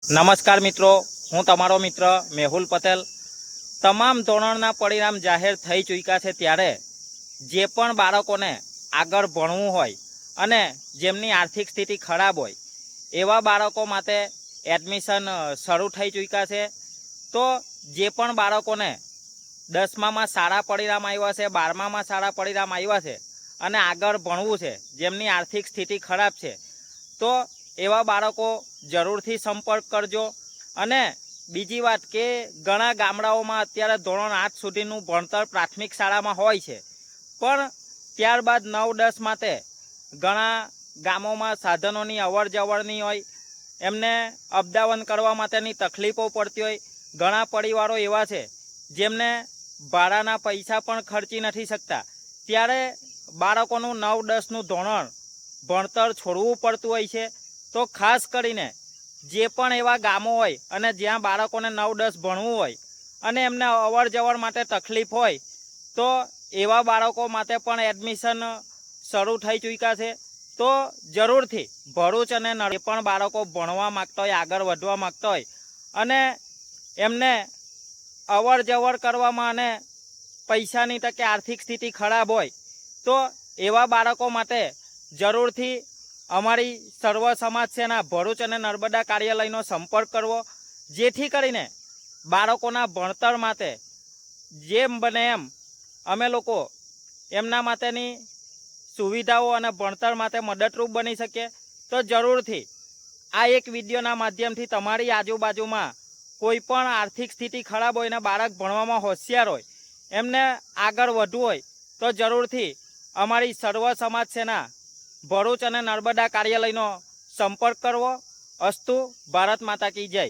નમસ્કાર મિત્રો, હું તમારો મિત્ર મેહુલ પટેલ। તમામ ધોરણના પરિણામ જાહેર થઈ ચૂક્યા છે, ત્યારે જે પણ બાળકોને આગળ ભણવું હોય અને જેમની આર્થિક સ્થિતિ ખરાબ હોય એવા બાળકો માટે એડમિશન શરૂ થઈ ચૂક્યા છે। તો જે પણ બાળકોને 10મામાં સારા પરિણામ આવ્યા છે, 12મામાં સારા પરિણામ આવ્યા છે અને આગળ ભણવું છે, જેમની આર્થિક સ્થિતિ ખરાબ છે, તો એવા બાળકો જરૂરથી સંપર્ક કરજો। અને બીજી વાત કે ઘણા ગામડાઓમાં અત્યારે ધોરણ 8 સુધીનું ભણતર પ્રાથમિક શાળામાં હોય છે, પણ ત્યારબાદ 9-10 માટે ઘણા ગામોમાં સાધનોની અવર જવર નહીં હોય, એમને અપડાઉન કરવા માટેની તકલીફો પડતી હોય। ઘણા પરિવારો એવા છે જેમને ભાડાના પૈસા પણ ખર્ચી નથી શકતા, ત્યારે બાળકોનું 9-10નું ધોરણ ભણતર છોડવું પડતું હોય છે। તો ખાસ કરીને જે પણ એવા ગામો હોય અને જ્યાં બાળકોને 9-10 ભણવું હોય અને એમને અવર જવર માટે તકલીફ હોય, તો એવા બાળકો માટે પણ એડમિશન શરૂ થઈ ચૂક્યા છે। તો જરૂરથી ભરૂચ અને જે પણ બાળકો ભણવા માગતા હોય, આગળ વધવા માગતા હોય અને એમને અવર જવર કરવામાં અને પૈસાની તકે આર્થિક સ્થિતિ ખરાબ હોય, તો એવા બાળકો માટે જરૂરથી અમારી સર્વ સમાજ સેના ભરૂચ અને નર્મદા કાર્યાલયનો સંપર્ક કરવો, જેથી કરીને બાળકોના ભણતર માટે જેમ બને એમ અમે લોકો એમના માટેની સુવિધાઓ અને ભણતર માટે મદદરૂપ બની શકીએ। તો જરૂરથી આ એક વિડીયોના માધ્યમથી તમારી આજુબાજુમાં કોઈ પણ આર્થિક સ્થિતિ ખરાબ હોય ને બાળક ભણવામાં હોશિયાર હોય, એમને આગળ વધવું હોય, તો જરૂરથી અમારી સર્વ સમાજ સેના ભરૂચ અને નર્મદા કાર્યાલયનો સંપર્ક કરવો। અસ્તુ, ભારત માતા કી જય।